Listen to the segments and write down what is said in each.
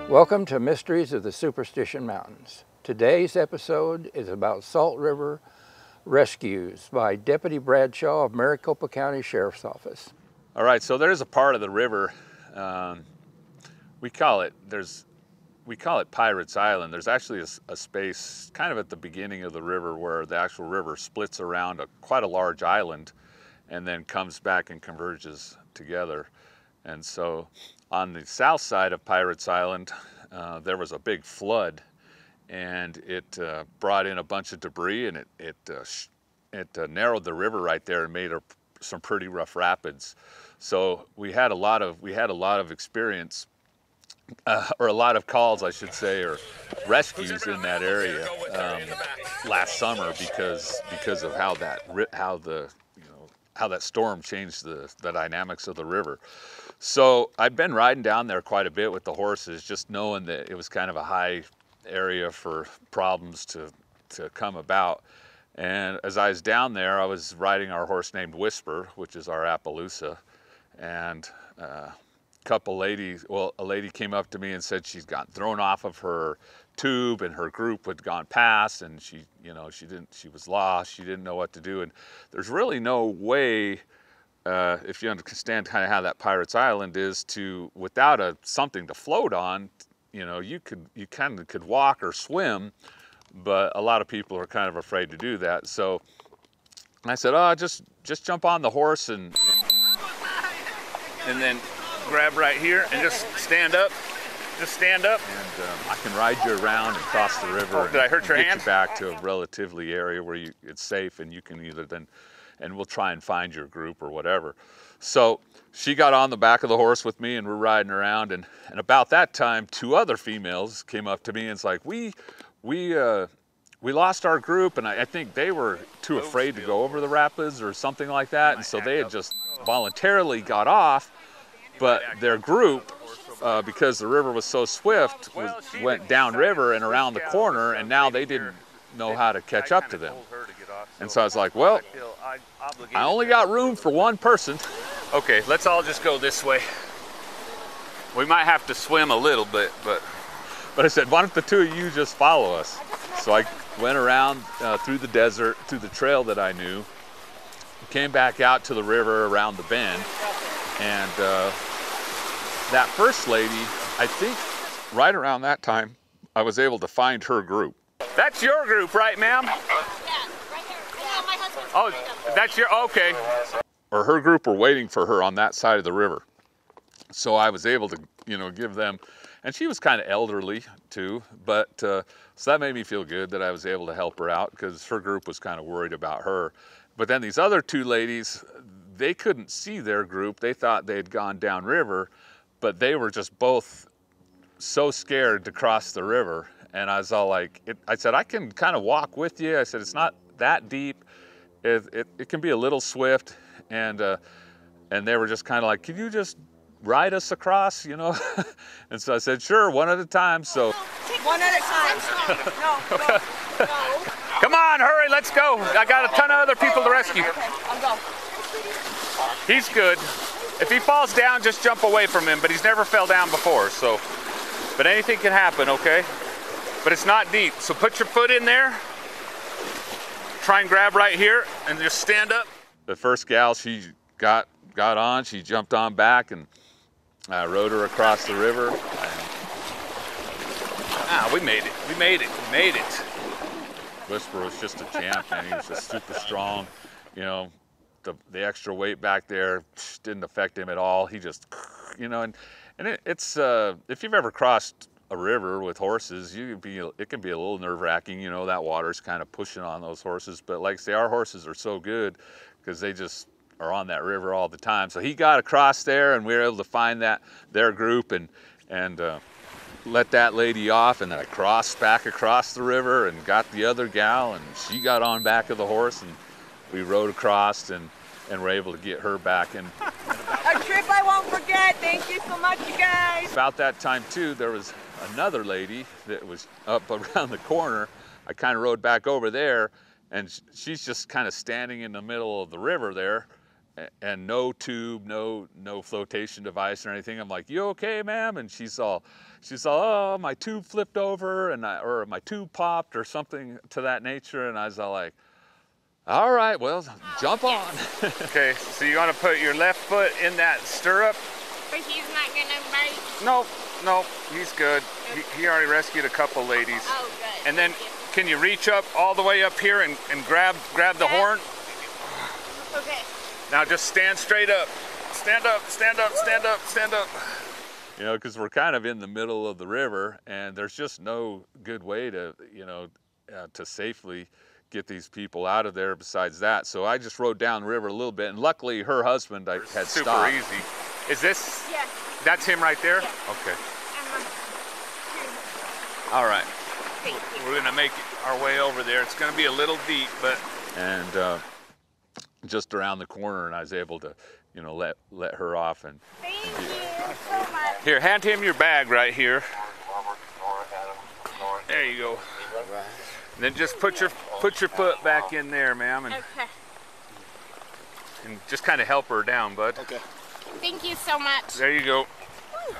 Welcome to Mysteries of the Superstition Mountains. Today's episode is about Salt River rescues by Deputy Bradshaw of Maricopa County Sheriff's Office. All right, so there's a part of the river, we call it Pirates Island. There's actually a space kind of at the beginning of the river where the actual river splits around quite a large island and then comes back and converges together. And so on the south side of Pirates Island, there was a big flood, and it brought in a bunch of debris, and it narrowed the river right there and made some pretty rough rapids. So we had a lot of experience, or a lot of calls, I should say, or rescues in that area last summer because of how that storm changed the dynamics of the river. So I've been riding down there quite a bit with the horses, just knowing that it was kind of a high area for problems to come about. And as I was down there, I was riding our horse named Whisper, which is our Appaloosa. And a lady came up to me and said she's gotten thrown off of her tube and her group had gone past, and she was lost. She didn't know what to do. And there's really no way, if you understand kind of how that Pirates Island is, without something to float on, you kind of could walk or swim, but a lot of people are kind of afraid to do that. So I said, oh, just jump on the horse and then grab right here and just stand up. Just stand up. And I can ride you around and cross the river. Did I hurt your hand? Get you back to a relatively area where it's safe, and you can and we'll try and find your group or whatever. So she got on the back of the horse with me, and we're riding around, and about that time, two other females came up to me and it's like, we lost our group, and I think they were too afraid to go over the rapids or something like that, and so they had just voluntarily got off, but their group, because the river was so swift, went downriver and around the corner, and now they didn't know how to catch up to them. And so I was like, well, I only got room for one person. Okay, let's all just go this way. We might have to swim a little bit, but I said, why don't the two of you just follow us? So I went around through the desert, through the trail that I knew, came back out to the river around the bend, and that first lady, I think right around that time, I was able to find her group. That's your group, right, ma'am? Yeah, right here. No, my husband's Oh, that's your, okay. Or her group were waiting for her on that side of the river. So I was able to, give them, and she was kind of elderly too, but so that made me feel good that I was able to help her out, because her group was kind of worried about her. But then these other two ladies, they couldn't see their group. They thought they had gone downriver, but they were just both so scared to cross the river. And I was all like, I said, I can kind of walk with you. I said, it's not that deep. It can be a little swift. And they were just kind of like, can you just ride us across, And so I said, sure, one at a time. So one at a time. No. Come on, hurry, let's go. I got a ton of other people to rescue. Okay, I'll go. He's good. If he falls down, just jump away from him, but he's never fell down before, so. But anything can happen, okay? But it's not deep, so put your foot in there. Try and grab right here, and just stand up. The first gal, she got on, she jumped on back, and I rode her across the river. We made it. We made it. Whisper was just a champ, and he was just super strong. The extra weight back there didn't affect him at all. He just, and it's if you've ever crossed a river with horses, it can be a little nerve-wracking. That water's kind of pushing on those horses. But like I say, our horses are so good because they just are on that river all the time. So he got across there, and we were able to find their group and let that lady off, and then I crossed back across the river and got the other gal, and she got on back of the horse, and we rode across and were able to get her back. And A trip I won't forget. Thank you so much, you guys. About that time too, there was another lady that was up around the corner. I kind of rode back over there, and she's just kind of standing in the middle of the river there, and no tube, no flotation device or anything. I'm like, "You okay, ma'am?" And she's all, "Oh, my tube flipped over, or my tube popped, or something to that nature." And I was all like, "All right, well, jump on." Okay, so you want to put your left foot in that stirrup? But he's not gonna bite? Nope, he's good. He already rescued a couple ladies. Oh, good. And then, can you reach up all the way up here and grab the horn? Okay. Now just stand straight up. Stand up, stand up, stand up, stand up. You know, because we're kind of in the middle of the river, and there's just no good way to, to safely get these people out of there besides that. So I just rode down the river a little bit, and luckily her husband had stopped. Super easy. Is this? Yes. That's him right there? Yes. Okay. Here. All right. Thank you. We're gonna make our way over there. It's gonna be a little deep, but. And just around the corner, and I was able to, let her off. And Thank you so much. Here, hand him your bag right here. There you go. And then just put your foot back in there, ma'am, and just kind of help her down, bud. Okay. Thank you so much. There you go.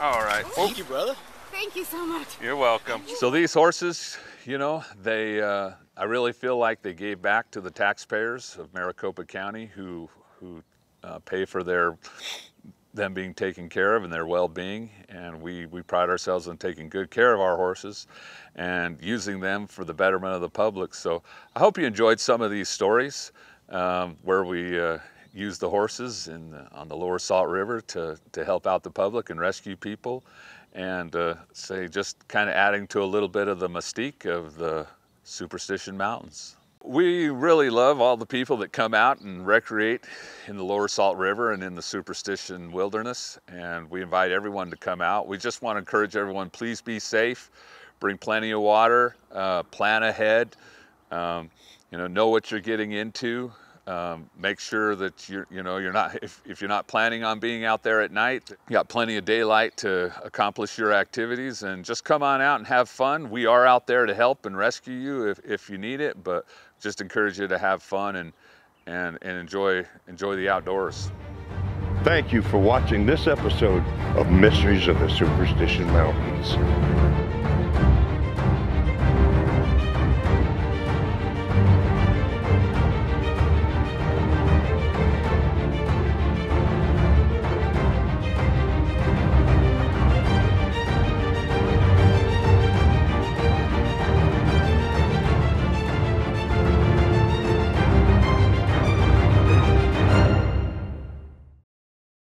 All right. Thank you, brother. Thank you so much. You're welcome. So these horses, they, I really feel like they gave back to the taxpayers of Maricopa County who pay for them being taken care of and their well-being. And we pride ourselves on taking good care of our horses and using them for the betterment of the public. So I hope you enjoyed some of these stories where we use the horses on the lower Salt River to help out the public and rescue people, and just kind of adding to a little bit of the mystique of the Superstition Mountains. We really love all the people that come out and recreate in the lower Salt River and in the Superstition Wilderness, and we invite everyone to come out. We just want to encourage everyone, please be safe, bring plenty of water, plan ahead, know what you're getting into. Make sure that you're not, if you're not planning on being out there at night, you got plenty of daylight to accomplish your activities, and just come on out and have fun. We are out there to help and rescue you if you need it, but just encourage you to have fun and enjoy the outdoors. Thank you for watching this episode of Mysteries of the Superstition Mountains.